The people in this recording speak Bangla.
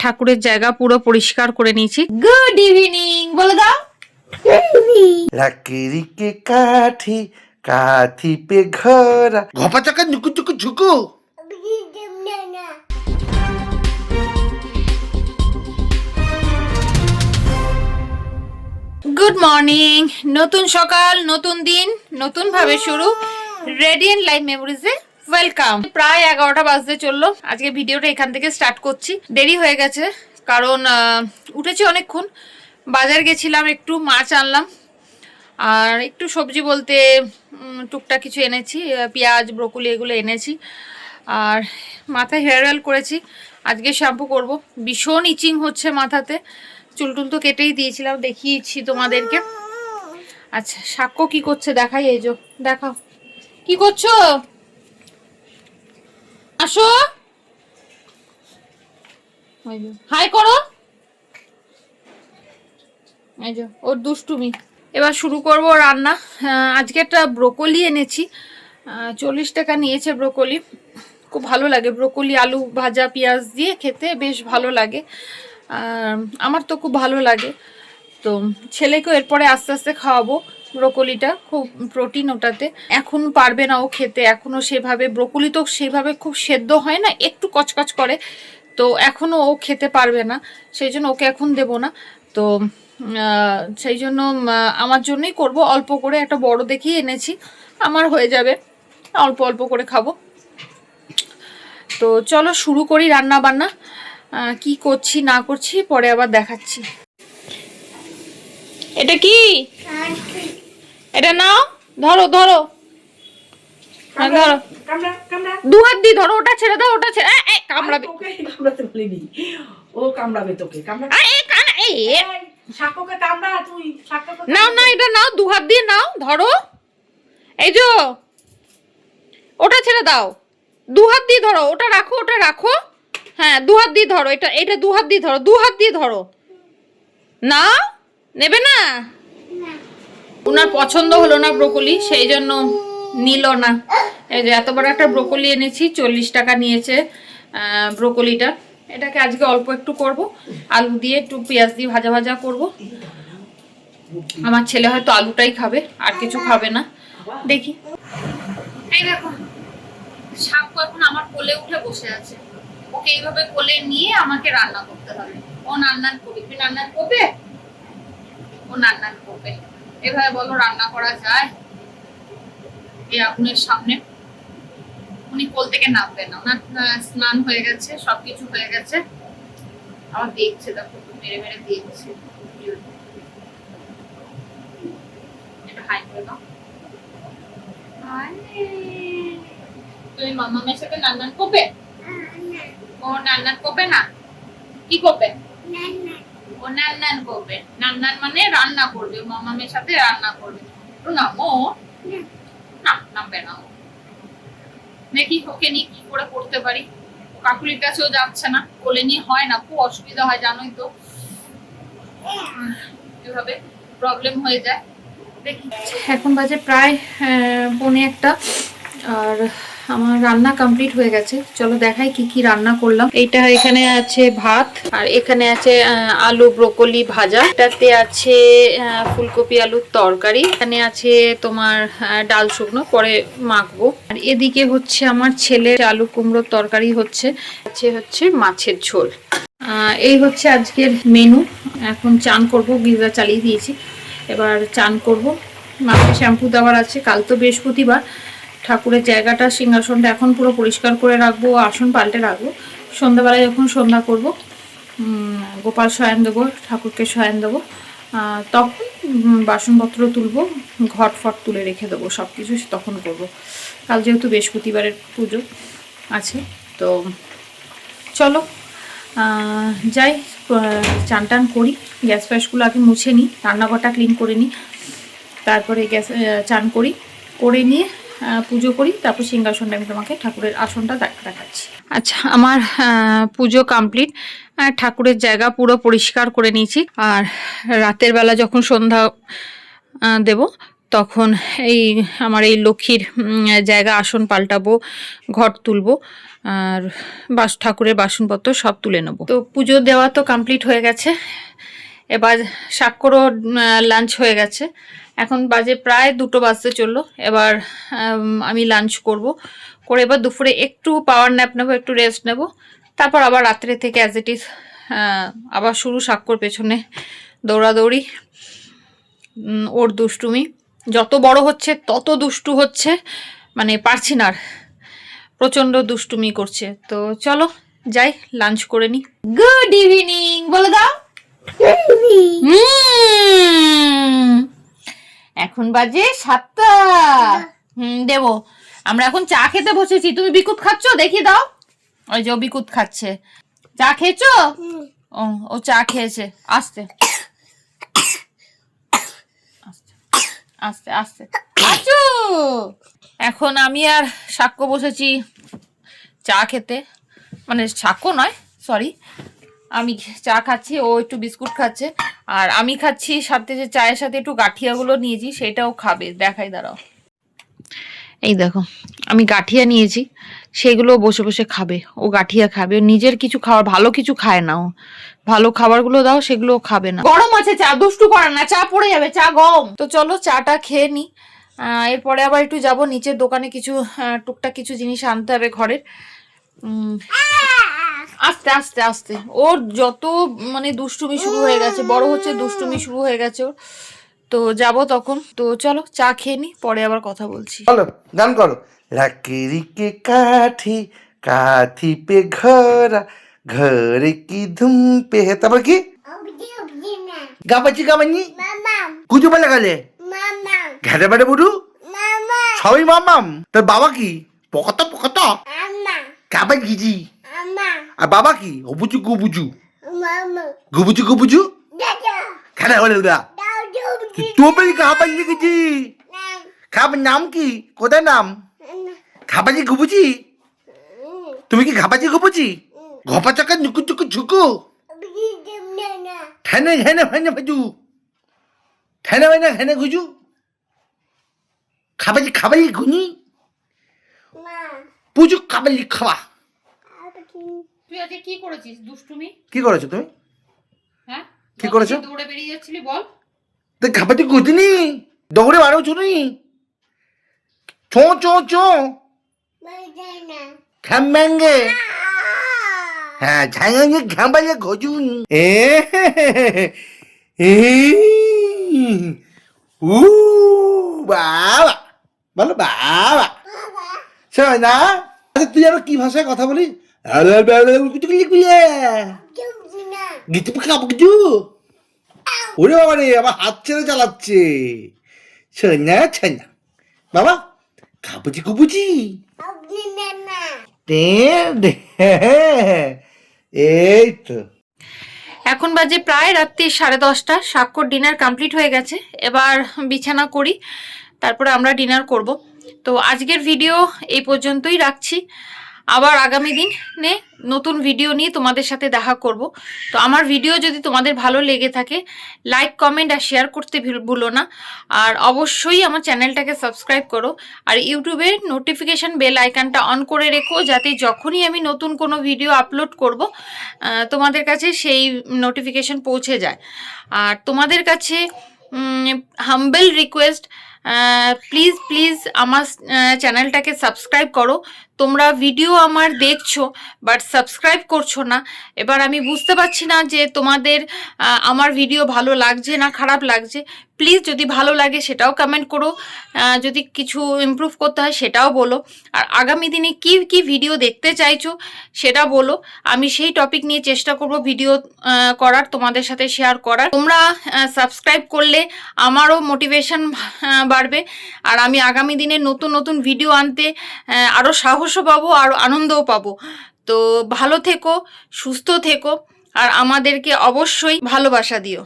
ঠাকুরের জায়গা পুরো পরিষ্কার করে নিয়েছি। গুড ইভিনিং বলে দাও। लकड़ी के काठी काठी पे घर घोपा चका नुकु चुकु झुकु। গুড মর্নিং, নতুন সকাল, নতুন দিন, নতুন ভাবে শুরু। রেডিয়েন্ট লাইফ মেমোরিজে ওয়েলকাম। প্রায় 11টা বাজতে চললো। আজকে ভিডিওটা এখান থেকে স্টার্ট করছি। দেরি হয়ে গেছে কারণ উঠেছি অনেকক্ষণ। বাজার গেছিলাম, একটু মাছ আনলাম আর একটু সবজি বলতে টুকটাক কিছু এনেছি, পেঁয়াজ ব্রকলি এগুলো এনেছি। আর মাথায় হেয়ার অয়েল করেছি, আজকে শ্যাম্পু করব। ভীষণ ইচিং হচ্ছে মাথাতে। চুল টুল তো কেটেই দিয়েছিলাম, দেখিয়েছি তোমাদেরকে। আচ্ছা, সাক্ষ্য কি করছে দেখাই। এই যে দেখাও কি করছো, আসো হাই করো। এই যে ওর দুষ্টুমি। এবার শুরু করব রান্না। আজকে একটা ব্রোকলি এনেছি, 40 টাকা নিয়েছে ব্রোকলি। খুব ভালো লাগে ব্রোকলি, আলু ভাজা পেঁয়াজ দিয়ে খেতে বেশ ভালো লাগে। আমার তো খুব ভালো লাগে। তো ছেলেকেও এরপরে আস্তে আস্তে খাওয়াবো। ব্রোকলিটা খুব প্রোটিন ওটাতে। এখন পারবে না ও খেতে, এখনও সেভাবে ব্রোকলি তো সেভাবে খুব সেদ্ধ হয় না, একটু কচকচ করে। তো এখনও ও খেতে পারবে না, সেই জন্য ওকে এখন দেব না। তো সেই জন্য আমার জন্যই করব। অল্প করে একটা বড় দেখেই এনেছি, আমার হয়ে যাবে, অল্প অল্প করে খাবো। তো চলো শুরু করি রান্না বান্না। কি করছি না করছি পরে আবার দেখাচ্ছি। এটা কি, এটা নাও, ধরো ধরো, ধরো দু হাত দিয়ে ধরো। ওটা ছেড়ে দাও, ওটা ছেড়ে। কামড়াবে, কামড়াতে বলিনি, ও কামড়াবে তোকে। নাও না, এটা নাও, দু হাত দিয়ে নাও, ধরো। এই যে ওটা ছেড়ে দাও, দু হাত দিয়ে ধরো। ওটা রাখো, ওটা রাখো। হ্যাঁ, দু হাত দিয়ে ধরো। এটা দু হাত দিয়ে ধরো, দু হাত দিয়ে ধরো। না নেবে না, ওনার পছন্দ হলো না ব্রোকলি, সেই জন্য নিল না। এই যে এত বড় একটা ব্রোকলি এনেছি, 40 টাকা নিয়েছে ব্রোকলিটা। এটাকে আজকে অল্প একটু করব, আলু দিয়ে একটু পেঁয়াজ দিয়ে ভাজা ভাজা করব। আমার ছেলে হয়তো আলুটাই খাবে, আর কিছু খাবে না, দেখি। এই দেখো, সাক্ষ্য এখন আমার কোলে উঠে বসে আছে। ওকে এইভাবে কোলে নিয়ে আমাকে রান্না করতে হবে। ও নান্নান করবে, তুমি নান্নান করবে, ও নান্নান করবে। এভাবে বলো রান্না করা যায় এই আগুনের সামনে? উনি কোল থেকে নামবেন না, ওনার স্নান হয়ে গেছে, সবকিছু হয়ে গেছে। আমার দেখছে, দেখো মেরে মেরে দেখছে। এটা হাই করে দাও। তুমি মামামের সাথে নান্নান করবে? ও নান্নান করবে না, কি করবে? ও নান্নান করবে। নান্নান মানে রান্না করবে, মামামের সাথে রান্না করবে। নামো না, নামবে না। দেখি ওকে নিয়ে কি করে করতে পারি। কাকুলির কাছেও যাচ্ছে না, কোলে নিয়ে হয় না, খুব অসুবিধা হয় জানোই তো, এভাবে প্রবলেম হয়ে যায়। দেখি, এখন বাজে প্রায় 1:45, আর আমার রান্না কমপ্লিট হয়ে গেছে। চলো দেখাই কি কি রান্না করলাম। এইটা এখানে আছে ভাত, আর এখানে আছে আলু ব্রোকলি ভাজা, এটাতে আছে ফুলকপি আলুর তরকারি, এখানে আছে তোমার ডাল শুকনো, পরে মাখবো। আর এদিকে হচ্ছে আমার ছেলের আলু কুমড়োর তরকারি হচ্ছে মাছের ঝোল। এই হচ্ছে আজকের মেনু। এখন চান করব, গিজার চালিয়ে দিয়েছি, এবার চান করব। মাথায় শ্যাম্পু দেওয়ার আছে। কাল তো বৃহস্পতিবার, ঠাকুরের জায়গাটা সিংহাসনটা এখন পুরো পরিষ্কার করে রাখবো, আসন পাল্টে রাখবো। সন্ধ্যাবেলায় যখন সন্ধ্যা করব, গোপাল শয়ন দেবো, ঠাকুরকে শয়ন দেবো, তখন বাসনপত্র তুলবো, ঘট ফট তুলে রেখে দেবো, সব কিছু তখন করব। কাল যেহেতু বৃহস্পতিবারের পুজো আছে, তো চলো যাই, চান টান করি। গ্যাস ফ্যাসগুলো আগে মুছে নিই, রান্নাঘরটা ক্লিন করে নিই, তারপরে গ্যাস চান করি, করে নিয়ে পুজো করি, তারপর সিংহাসনটা আমি তোমাকে ঠাকুরের আসনটা দেখাচ্ছি। আচ্ছা, আমার পুজো কমপ্লিট, ঠাকুরের জায়গা পুরো পরিষ্কার করে নিয়েছি। আর রাতের বেলা যখন সন্ধ্যা দেব তখন এই আমার এই লক্ষ্মীর জায়গা আসন পাল্টাবো, ঘর তুলবো, আর ঠাকুরের বাসনপত্র সব তুলে নেবো। তো পুজো দেওয়া তো কমপ্লিট হয়ে গেছে, এবার সাক্ষরও লাঞ্চ হয়ে গেছে। এখন বাজে প্রায় 2টো বাজতে চললো। এবার আমি লাঞ্চ করে এবার দুপুরে একটু পাওয়ার ন্যাপ নেবো, একটু রেস্ট নেব, তারপর আবার রাত্রে থেকে অ্যাজ ইট ইজ আবার শুরু সাক্ষর পেছনে দৌড়াদৌড়ি। ওর দুষ্টুমি যত বড় হচ্ছে তত দুষ্টু হচ্ছে, মানে পারছি না আর, প্রচণ্ড দুষ্টুমি করছে। তো চলো যাই লাঞ্চ করে নি। গুড ইভিনিং বলে দাও। এখন বাজে 7টা। দেবো। আমরা এখন চা খেতে বসেছি। তুমি বিকুট খাচ্ছ? দেখিয়ে দাও। ওই যে বিকুট খাচ্ছে। চা খেয়েছো? ও চা খেয়েছে। আস্তে আস্তে আস্তে আচু। এখন আমি আর সাক্ষ্য বসেছি চা খেতে, মানে সাক্ষ্য নয়, সরি, আমি চা খাচ্ছি, ও একটু বিস্কুট খাচ্ছে, আর আমি খাচ্ছি সাথে যে চায়ের সাথে একটু গাঠিয়াগুলো নিয়েছি সেটাও খাবে। দেখাই, দাঁড়াও। এই দেখো, আমি গাঠিয়া নিয়েছি, সেগুলো বসে বসে খাবে। ও গাঠিয়া খাবে, ও নিজের কিছু খাওয়ার, ভালো কিছু খায় না। ও ভালো খাবারগুলো দাও, সেগুলো খাবে না। গরম আছে, চা দুষ্টু করে না, চা পড়ে যাবে, চা গরম। তো চলো চাটা খেয়ে নি। এরপরে আবার একটু যাব নিচের দোকানে, কিছু টুকটাক কিছু জিনিস আনতে হবে ঘরের। আস্তে আস্তে আস্তে, ওর যত মানে দুষ্টুমি শুরু হয়ে গেছে, বড় হচ্ছে, দুষ্টুমি শুরু হয়ে গেছে ওর। তো যাব তখন। তো চলো চা খেয়ে নি, পরে আবার কথা বলছি। বলো, গান করো। लकड़ी के काठी काठी पे घर घर की धुम पे है তারপর কি গাবাচ্ছি গাবানি কুজু বলে গেলে ঘাটে বাড়ে বুড়ু সবই মামাম। তোর বাবা কি পকতা পকতা গাবাই গিজি, আর বাবা কি অবুজু গুবুজু গুবুজু গুবুজু খেলা হলে ওরা তোর গাবাই গেছি। খাবার নাম কি? কোথায় নাম? ঘাবাজি ঘুবুজি? তুমি কি ঘাবাজি ঘুবুজি? ঘপা চাকা নুকু চুকু ঝুকু ঠেনে হেনে হেনে ভাজু ঠেনে হেনে হেনে ঘুজু খাবাজি খাবাজি ঘুনি পুজু খাবাজি খাওয়া। তুই আজকে কি করেছিস? দুষ্টুমি কি করেছো তুমি? হ্যাঁ, কি করেছো? দৌড়ে বেরিয়ে যাচ্ছিলি, বল। তো ঘাবাজি ঘুদিনি, দৌড়ে বাড়াও চুনি, চো চো চো ঘামেঙ্গে, হ্যাঁ ঝাঙ্গে ঘামালে ঘজুন। উ বাবা বলো বাবা। শোন না, আচ্ছা তুই আর কি ভাষায় কথা বলি? গিটু খাবু। ওরে বাবা রে, আমার হাত ছেড়ে চালাচ্ছে। শোন না ছাই না বাবা, খাবুজি কুবুজি এই তো। এখন বাজে প্রায় রাত্রি 10:30। সাক্ষর ডিনার কমপ্লিট হয়ে গেছে, এবার বিছানা করি, তারপরে আমরা ডিনার করব। তো আজকের ভিডিও এই পর্যন্তই রাখছি। আবার আগামী দিনে নতুন ভিডিও নিয়ে তোমাদের সাথে দেখা করব। তো আমার ভিডিও যদি তোমাদের ভালো লেগে থাকে, লাইক কমেন্ট আর শেয়ার করতে ভুলো না। আর অবশ্যই আমার চ্যানেলটাকে সাবস্ক্রাইব করো, আর ইউটিউবের নোটিফিকেশান বেল আইকনটা অন করে রেখো, যাতে যখনই আমি নতুন কোনো ভিডিও আপলোড করব তোমাদের কাছে সেই নোটিফিকেশান পৌঁছে যায়। আর তোমাদের কাছে হাম্বেল রিকোয়েস্ট, প্লিজ প্লিজ আমার চ্যানেলটাকে সাবস্ক্রাইব করো। তোমরা ভিডিও আমার দেখছো বাট সাবস্ক্রাইব করছো না। এবার আমি বুঝতে পারছি না যে তোমাদের আমার ভিডিও ভালো লাগছে না খারাপ লাগছে। প্লিজ যদি ভালো লাগে সেটাও কমেন্ট করো, যদি কিছু ইমপ্রুভ করতে হয় সেটাও বলো, আর আগামী দিনে কি কি ভিডিও দেখতে চাইছো সেটা বলো। আমি সেই টপিক নিয়ে চেষ্টা করব ভিডিও করার, তোমাদের সাথে শেয়ার করার। তোমরা সাবস্ক্রাইব করলে আমারও মোটিভেশন বাড়বে, আর আমি আগামী দিনে নতুন নতুন ভিডিও আনতে আরও সাহসও পাবো, আরও আনন্দও পাবো। তো ভালো থেকো, সুস্থ থেকো, আর আমাদেরকে অবশ্যই ভালোবাসা দিও।